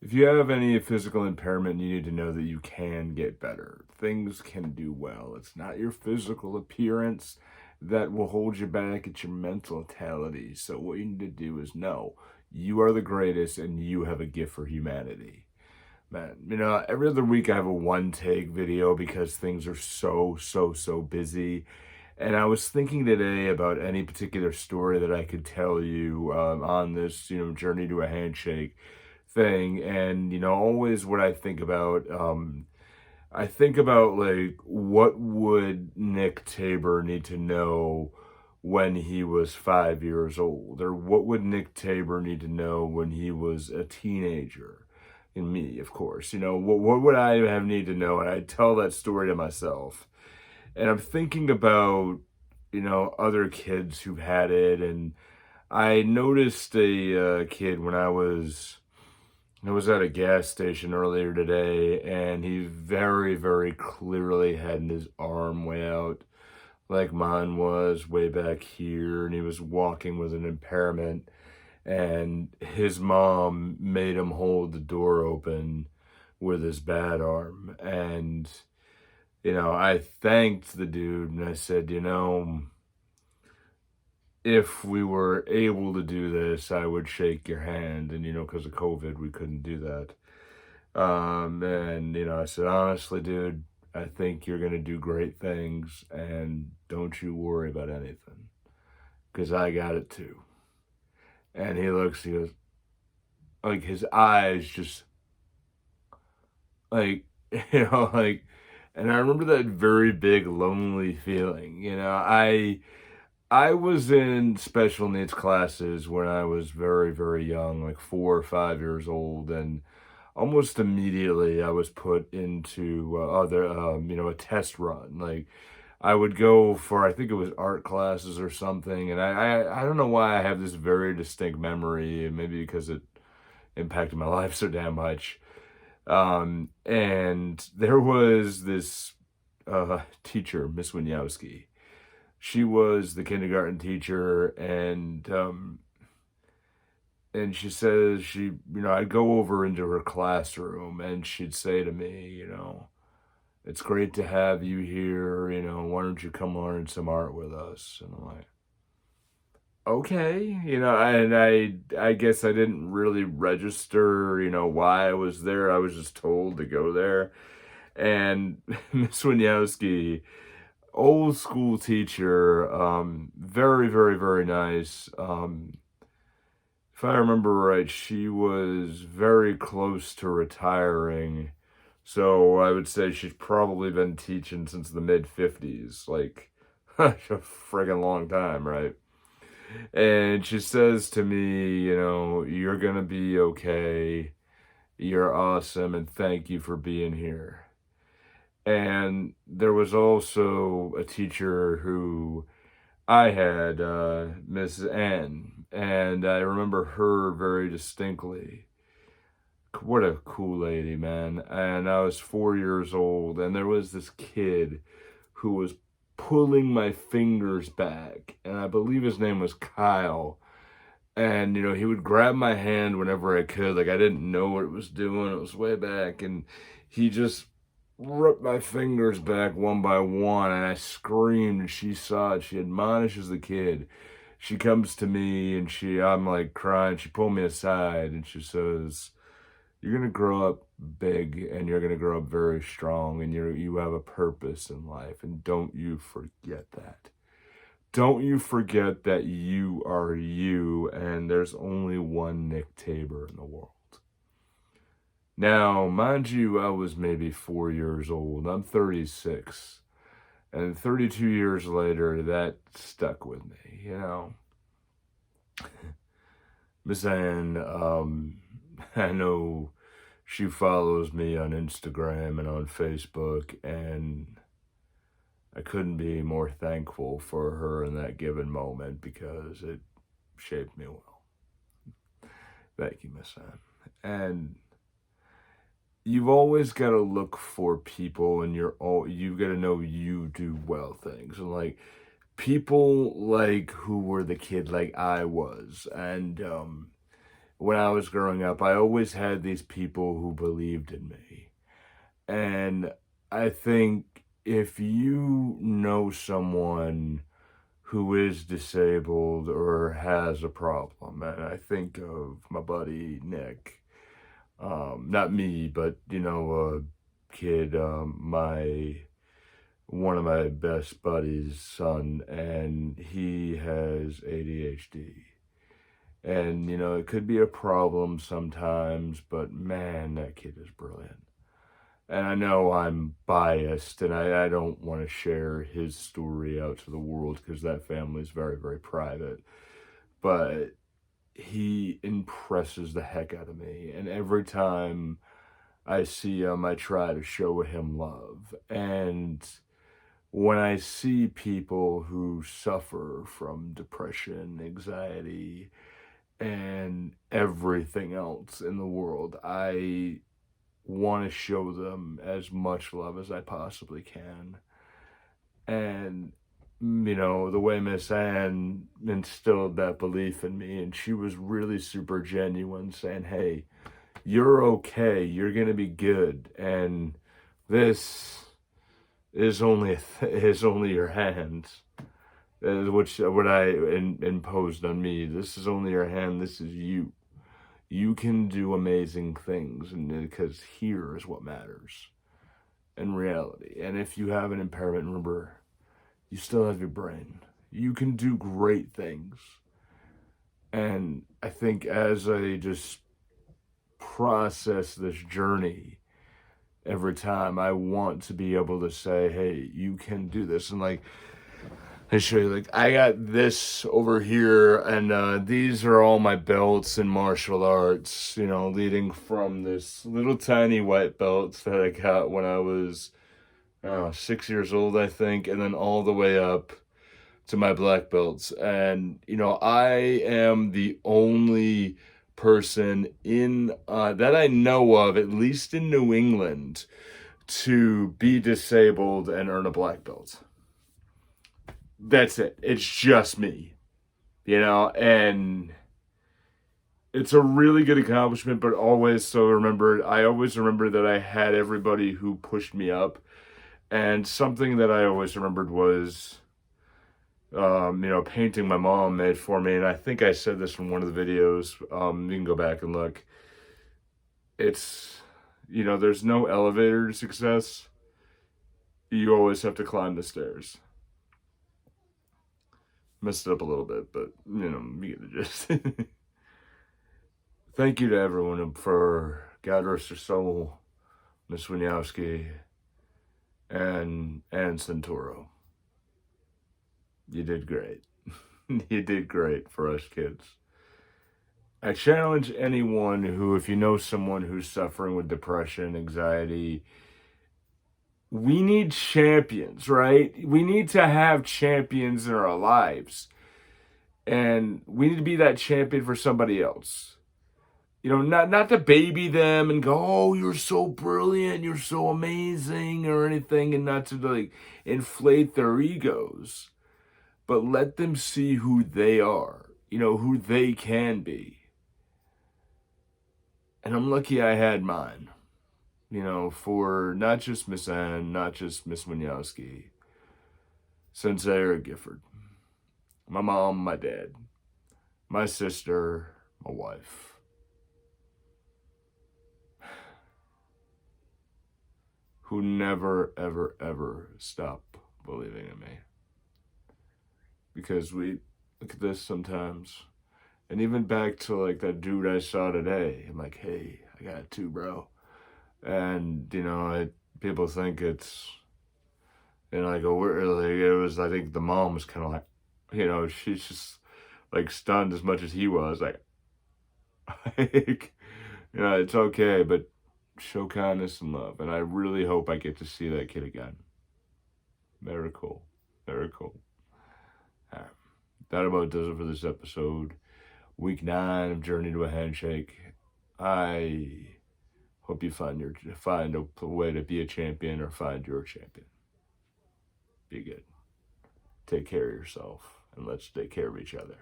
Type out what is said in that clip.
If you have any physical impairment, you need to know that you can get better. Things can do well. It's not your physical appearance that will hold you back, it's your mentality. So, what you need to do is know you are the greatest and you have a gift for humanity. Man, every other week I have a one take video because things are so busy. And I was thinking today about any particular story that I could tell you on this, journey to a handshake thing. And, always what I think about like, what would Nick Tabor need to know when he was 5 years old? Or what would Nick Tabor need to know when he was a teenager? And me, of course. What would I have need to know? And I tell that story to myself. And I'm thinking about, other kids who've had it. And I noticed a kid when I was at a gas station earlier today, and he very clearly had his arm way out, like mine was way back here, and he was walking with an impairment, and his mom made him hold the door open with his bad arm. And, I thanked the dude and I said, if we were able to do this, I would shake your hand. And, because of COVID, we couldn't do that. And, I said, honestly, dude, I think you're going to do great things and don't you worry about anything because I got it too. And he goes, like his eyes just like, like, and I remember that very big lonely feeling. I was in special needs classes when I was very young, like 4 or 5 years old, and almost immediately I was put into a test run. Like I would go for, I think it was art classes or something, and I don't know why I have this very distinct memory, maybe because it impacted my life so damn much. And there was this teacher, Miss Wieniawski. She was the kindergarten teacher, and she says I'd go over into her classroom and she'd say to me, it's great to have you here, why don't you come learn some art with us? And I'm like, okay, and I guess I didn't really register, why I was there. I was just told to go there. And Miss Wieniawski, old school teacher, very nice. If I remember right, she was very close to retiring. So I would say she's probably been teaching since the mid 50s, like a friggin' long time, right? And she says to me, you're gonna be okay. You're awesome, and thank you for being here. And there was also a teacher who I had, Mrs. N, and I remember her very distinctly. What a cool lady, man. And I was 4 years old, and there was this kid who was pulling my fingers back, and I believe his name was Kyle. And, he would grab my hand whenever I could. Like, I didn't know what it was doing. It was way back. And he just ripped my fingers back one by one. And I screamed, and she saw it. She admonishes the kid. She comes to me, and I'm like crying. She pulled me aside, and she says, you're going to grow up big, and you're going to grow up very strong, and you have a purpose in life. And don't you forget that. Don't you forget that you are you, and there's only one Nick Tabor in the world. Now, mind you, I was maybe 4 years old. I'm 36. And 32 years later, that stuck with me, Miss Ann, I know she follows me on Instagram and on Facebook, and I couldn't be more thankful for her in that given moment because it shaped me well. Thank you, Miss Ann. And you've always got to look for people, and you've got to know you do well things. And like people like who were the kid like I was, and when I was growing up, I always had these people who believed in me. And I think if you know someone who is disabled or has a problem, and I think of my buddy Nick, not me, but a kid, my one of my best buddies' son, and he has ADHD. And, it could be a problem sometimes, but man, that kid is brilliant. And I know I'm biased, and I don't want to share his story out to the world because that family is very, very private. But he impresses the heck out of me. And every time I see him, I try to show him love. And when I see people who suffer from depression, anxiety, and everything else in the world, I want to show them as much love as I possibly can. And, the way Miss Ann instilled that belief in me, and she was really super genuine, saying, hey, you're okay, you're going to be good, and this is only your hands, which what I imposed on me. This is only your hand. This is you. You can do amazing things, and because here is what matters in reality. And if you have an impairment, remember, you still have your brain. You can do great things. And I think as I just process this journey, every time I want to be able to say, hey, you can do this. And I show you, I got this over here, and these are all my belts in martial arts, leading from this little tiny white belts that I got when I was 6 years old, I think, and then all the way up to my black belts. And, I am the only person in that I know of, at least in New England, to be disabled and earn a black belt. That's it. It's just me, and it's a really good accomplishment, but I always remember that I had everybody who pushed me up. And something that I always remembered was, painting my mom made for me. And I think I said this in one of the videos. You can go back and look. It's, there's no elevator to success. You always have to climb the stairs. Messed it up a little bit, but, you get the gist. Thank you to everyone for God rest her soul, Miss Wieniawski and Santoro. You did great. You did great for us kids. I challenge anyone who, if you know someone who's suffering with depression, anxiety, we need champions, right? We need to have champions in our lives. And we need to be that champion for somebody else. Not to baby them and go, oh, you're so brilliant, you're so amazing or anything, and not to inflate their egos, but let them see who they are, who they can be. And I'm lucky I had mine, for not just Miss Ann, not just Miss Wieniawski, Sensei Eric Gifford, my mom, my dad, my sister, my wife. Who never, ever, ever stop believing in me. Because we look at this sometimes, and even back to that dude I saw today, I'm like, hey, I got it too, bro. And, people think it's, I go, it was, I think the mom was kind of she's just stunned as much as he was, it's okay, but show kindness and love. And I really hope I get to see that kid again. Very cool. Very cool. All right. That about does it for this episode. Week 9 of Journey to a Handshake. I hope you find a way to be a champion or find your champion. Be good. Take care of yourself, and let's take care of each other.